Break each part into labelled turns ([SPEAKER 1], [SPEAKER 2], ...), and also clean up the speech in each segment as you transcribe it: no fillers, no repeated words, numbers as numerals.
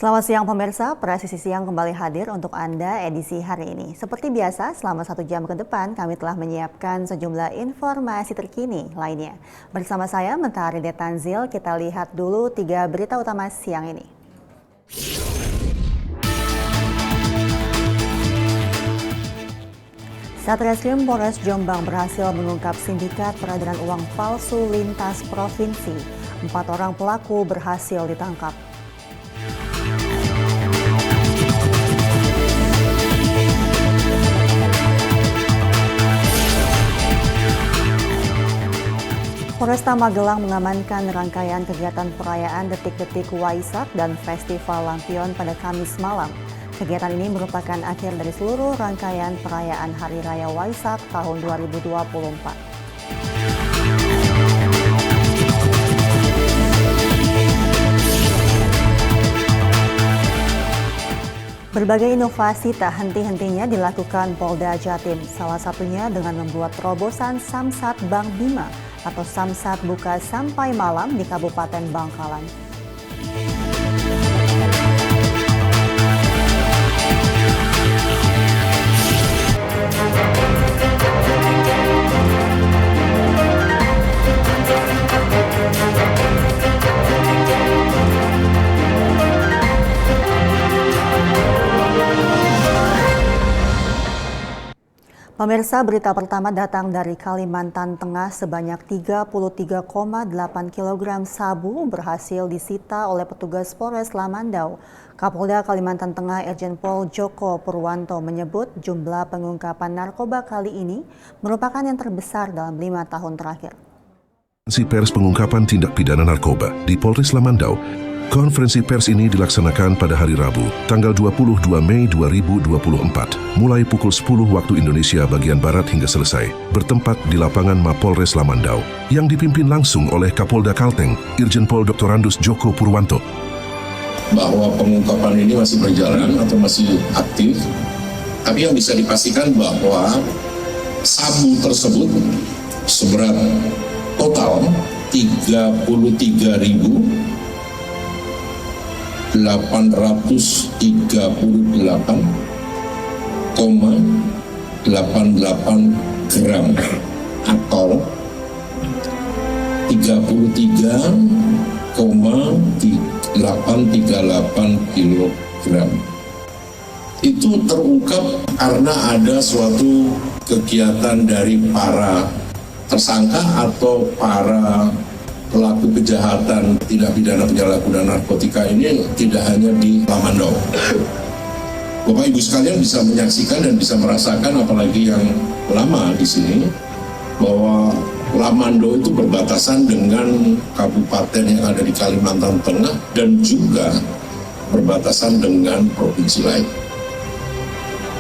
[SPEAKER 1] Selamat siang pemirsa, Presisi Siang kembali hadir untuk Anda edisi hari ini. Seperti biasa, selama 1 jam ke depan kami telah menyiapkan sejumlah informasi terkini lainnya. Bersama saya, Mentari Detanzil, kita lihat dulu 3 berita utama siang ini. Satreskrim Polres Jombang berhasil mengungkap sindikat peredaran uang palsu lintas provinsi. 4 orang pelaku berhasil ditangkap. Polresta Magelang mengamankan rangkaian kegiatan perayaan detik-detik Waisak dan Festival Lampion pada Kamis malam. Kegiatan ini merupakan akhir dari seluruh rangkaian perayaan Hari Raya Waisak tahun 2024. Berbagai inovasi tak henti-hentinya dilakukan Polda Jatim, salah satunya dengan membuat terobosan Samsat Bank Bima atau Samsat buka sampai malam di Kabupaten Bangkalan. Pemirsa, berita pertama datang dari Kalimantan Tengah. Sebanyak 33,8 kg sabu berhasil disita oleh petugas Polres Lamandau. Kapolda Kalimantan Tengah Irjen Pol Joko Purwanto menyebut jumlah pengungkapan narkoba kali ini merupakan yang terbesar dalam 5 tahun terakhir.
[SPEAKER 2] Konferensi pers pengungkapan tindak pidana narkoba di Polres Lamandau. Konferensi pers ini dilaksanakan pada hari Rabu, tanggal 22 Mei 2024, mulai pukul 10 waktu Indonesia bagian Barat hingga selesai, bertempat di lapangan Mapolres Lamandau, yang dipimpin langsung oleh Kapolda Kalteng, Irjen Pol Dr. Andus Joko Purwanto.
[SPEAKER 3] Bahwa pengungkapan ini masih berjalan atau masih aktif, tapi yang bisa dipastikan bahwa sabu tersebut seberat total 33.838,88 gram atau 33,838 kilogram. Itu terungkap karena ada suatu kegiatan dari para tersangka atau para pelaku kejahatan tindak pidana penyalahgunaan narkotika ini tidak hanya di Lamandau. Bapak Ibu sekalian bisa menyaksikan dan bisa merasakan, apalagi yang lama di sini, bahwa Lamandau itu berbatasan dengan kabupaten yang ada di Kalimantan Tengah dan juga berbatasan dengan provinsi lain.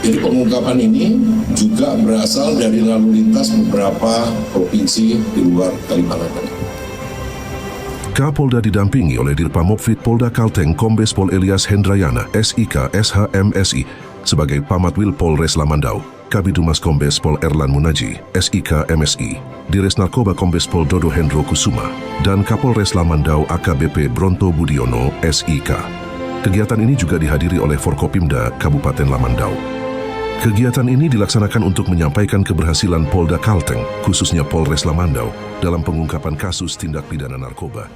[SPEAKER 3] Jadi pengungkapan ini juga berasal dari lalu lintas beberapa provinsi di luar Kalimantan Tengah.
[SPEAKER 2] Kapolda didampingi oleh Dirpamopfit Polda Kalteng Kombes Pol Elias Hendrayana, SIK, SHMSI, sebagai Pamatwil Polres Lamandau, Kabidumas Kombes Pol Erlan Munaji, SIK, MSI, Dires Narkoba Kombes Pol Dodo Hendro Kusuma, dan Kapolres Lamandau AKBP Bronto Budiono, SIK. Kegiatan ini juga dihadiri oleh Forkopimda Kabupaten Lamandau. Kegiatan ini dilaksanakan untuk menyampaikan keberhasilan Polda Kalteng, khususnya Polres Lamandau, dalam pengungkapan kasus tindak pidana narkoba.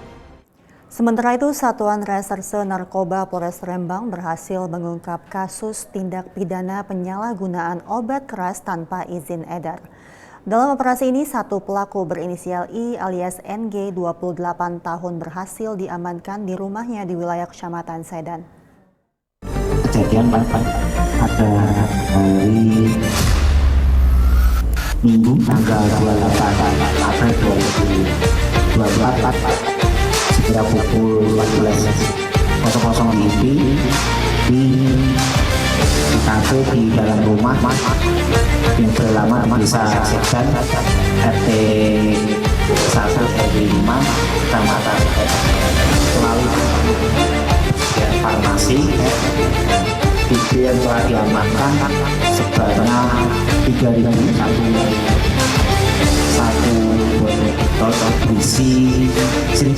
[SPEAKER 1] Sementara itu, Satuan Reserse Narkoba Polres Rembang berhasil mengungkap kasus tindak pidana penyalahgunaan obat keras tanpa izin edar. Dalam operasi ini, 1 pelaku berinisial I alias NG 28 tahun berhasil diamankan di rumahnya di wilayah Kecamatan Sedan.
[SPEAKER 4] Kejadian pada hari Minggu tanggal 28 April 2024 sekitar pukul 14.00 di kafe di dalam rumah yang beralamat Desa Sedan RT 1 RW 5 Kecamatan melalui farmasi itu yang telah diamankan sebanyak 3.000 satu botol berisi 1.000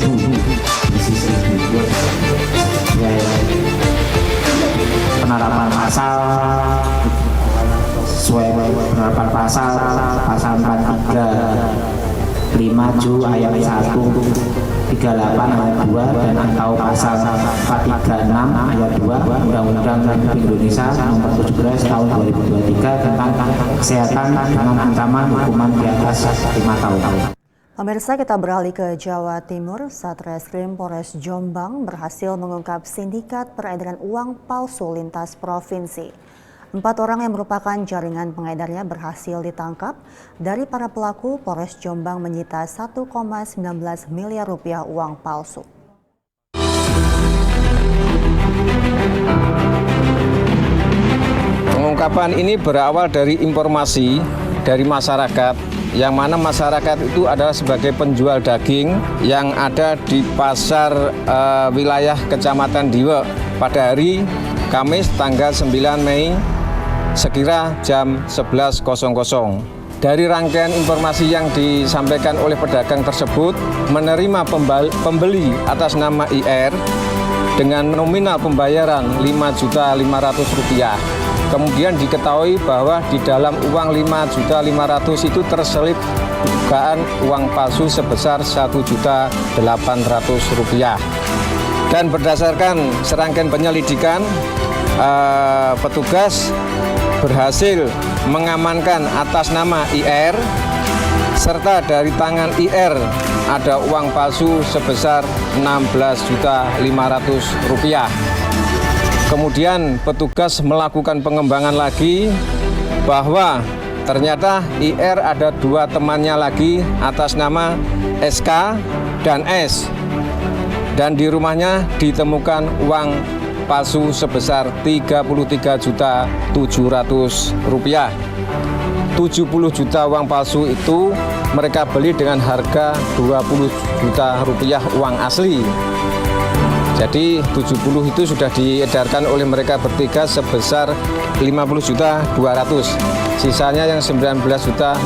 [SPEAKER 4] ya pasal 435 Ju ayat 1, 38 ayat 2 dan atau pasal 436 ayat 2 Undang-Undang Republik Indonesia Nomor 17 Tahun 2023 tentang kesehatan dengan ancaman hukuman di atas 5 tahun.
[SPEAKER 1] Pemirsa, kita beralih ke Jawa Timur. Satreskrim Polres Jombang berhasil mengungkap sindikat peredaran uang palsu lintas provinsi. 4 orang yang merupakan jaringan pengedarnya berhasil ditangkap. Dari para pelaku, Polres Jombang menyita 1,19 miliar rupiah uang palsu.
[SPEAKER 5] Pengungkapan ini berawal dari informasi dari masyarakat, yang mana masyarakat itu adalah sebagai penjual daging yang ada di pasar wilayah Kecamatan Diwe pada hari Kamis tanggal 9 Mei sekira jam 11.00. Dari rangkaian informasi yang disampaikan oleh pedagang tersebut, menerima pembeli atas nama IR dengan nominal pembayaran Rp5.500.000. Kemudian diketahui bahwa di dalam uang Rp5.500.000 itu terselip dugaan uang palsu sebesar Rp1.800.000. Dan berdasarkan serangkaian penyelidikan, petugas berhasil mengamankan atas nama IR, serta dari tangan IR ada uang palsu sebesar Rp16.500.000. Kemudian petugas melakukan pengembangan lagi bahwa ternyata IR ada 2 temannya lagi atas nama SK dan S. Dan di rumahnya ditemukan uang palsu sebesar Rp33.700.000. 70 juta uang palsu itu mereka beli dengan harga Rp20 juta uang asli. Jadi 70 itu sudah diedarkan oleh mereka bertiga sebesar 50.200.000. Sisanya yang 19.800.000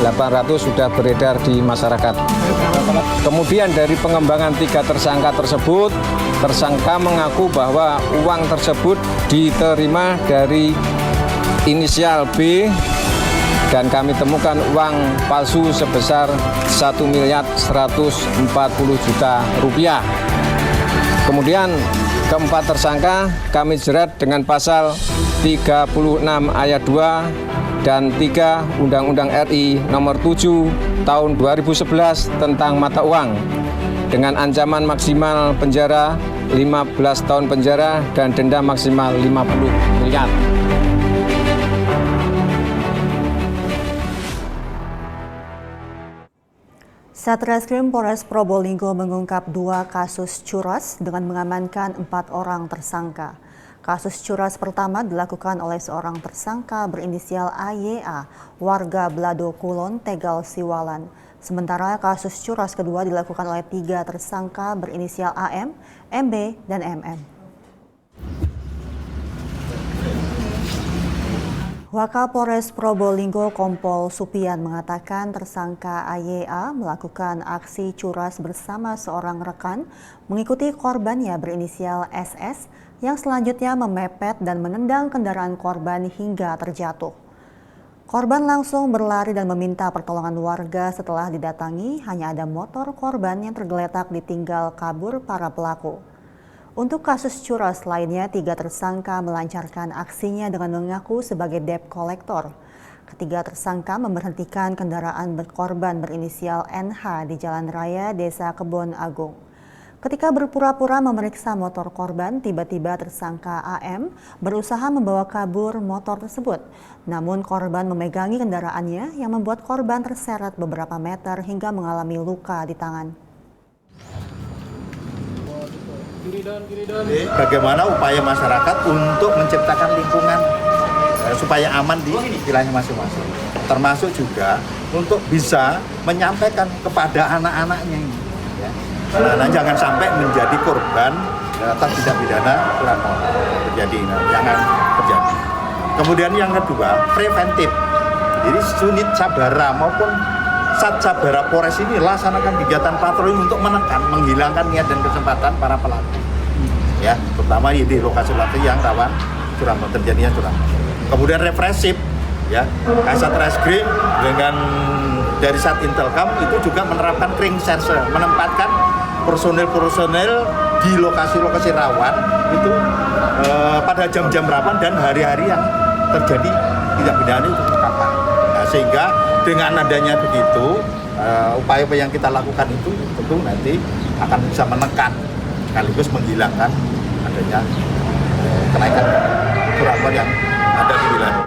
[SPEAKER 5] sudah beredar di masyarakat. Kemudian dari pengembangan 3 tersangka tersebut, tersangka mengaku bahwa uang tersebut diterima dari inisial B dan kami temukan uang palsu sebesar Rp1.140.000.000. Kemudian keempat tersangka kami jerat dengan pasal 36 ayat 2 dan 3 Undang-Undang RI Nomor 7 Tahun 2011 tentang mata uang dengan ancaman maksimal penjara 15 tahun penjara dan denda maksimal 50 miliar.
[SPEAKER 1] Satreskrim Polres Probolinggo mengungkap 2 kasus curas dengan mengamankan 4 orang tersangka. Kasus curas pertama dilakukan oleh seorang tersangka berinisial AYA, warga Blado Kulon, Tegal, Siwalan. Sementara kasus curas kedua dilakukan oleh 3 tersangka berinisial AM, MB, dan MM. Wakapolres Probolinggo Kompol Supian mengatakan tersangka AYA melakukan aksi curas bersama seorang rekan mengikuti korbannya berinisial SS yang selanjutnya memepet dan menendang kendaraan korban hingga terjatuh. Korban langsung berlari dan meminta pertolongan warga setelah didatangi hanya ada motor korban yang tergeletak ditinggal kabur para pelaku. Untuk kasus curas lainnya, 3 tersangka melancarkan aksinya dengan mengaku sebagai debt collector. Ketiga tersangka memberhentikan kendaraan berkorban berinisial NH di Jalan Raya Desa Kebon Agung. Ketika berpura-pura memeriksa motor korban, tiba-tiba tersangka AM berusaha membawa kabur motor tersebut. Namun korban memegangi kendaraannya yang membuat korban terseret beberapa meter hingga mengalami luka di tangan.
[SPEAKER 6] Bagaimana upaya masyarakat untuk menciptakan lingkungan supaya aman di wilayahnya masing-masing, termasuk juga untuk bisa menyampaikan kepada anak-anaknya ini, ya. Anak-anak jangan sampai menjadi korban atas tindak pidana kurang terjadi, jangan terjadi. Kemudian yang kedua, preventif. Jadi unit Sabara maupun Sat Sabara Polres ini laksanakan kegiatan patroli untuk menekan, menghilangkan niat dan kesempatan para pelaku. Ya, terutama di lokasi-lokasi yang rawan terjadinya curanmor. Kemudian represif, Ya, Kasat Reskrim dengan dari Satintelkam itu juga menerapkan ring serse, menempatkan personil-personil di lokasi-lokasi rawan itu pada jam-jam rawan dan hari-hari yang terjadi tindak pidana itu kapan. Nah, sehingga dengan adanya begitu, upaya-upaya yang kita lakukan itu tentu nanti akan bisa menekan sekaligus menghilangkan adanya kenaikan curah yang ada di wilayah.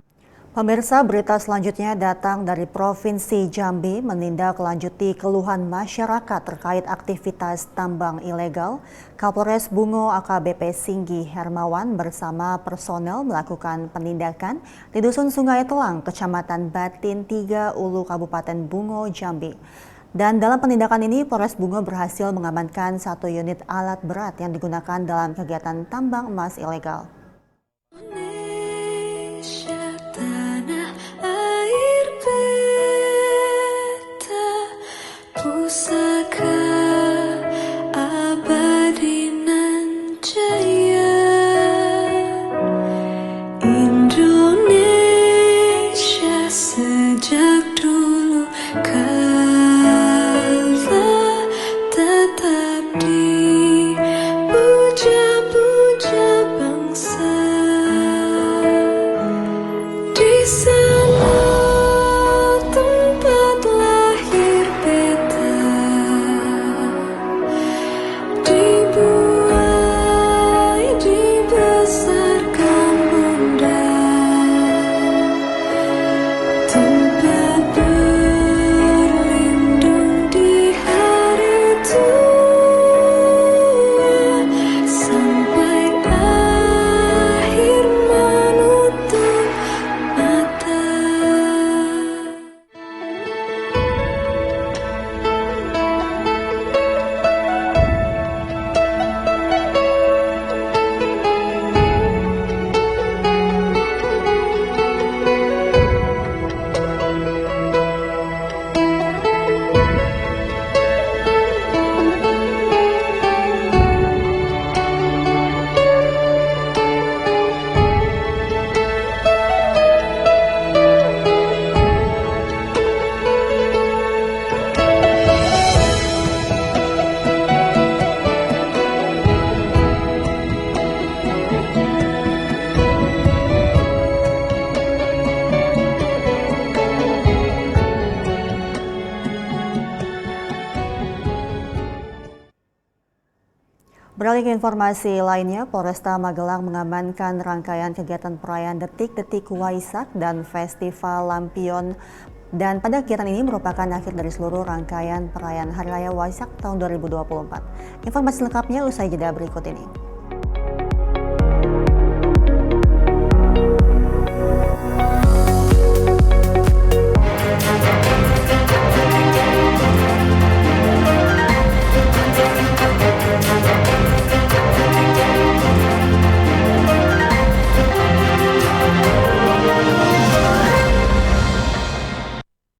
[SPEAKER 1] Pemirsa, berita selanjutnya datang dari Provinsi Jambi menindaklanjuti keluhan masyarakat terkait aktivitas tambang ilegal. Kapolres Bungo AKBP Singgi Hermawan bersama personel melakukan penindakan di Dusun Sungai Telang, Kecamatan Batin 3 Ulu, Kabupaten Bungo, Jambi. Dan dalam penindakan ini, Polres Bungo berhasil mengamankan 1 unit alat berat yang digunakan dalam kegiatan tambang emas ilegal. Beralih ke informasi lainnya, Polresta Magelang mengamankan rangkaian kegiatan perayaan Detik-Detik Waisak dan Festival Lampion. Dan pada kegiatan ini merupakan akhir dari seluruh rangkaian perayaan Hari Raya Waisak tahun 2024. Informasi lengkapnya usai jeda berikut ini.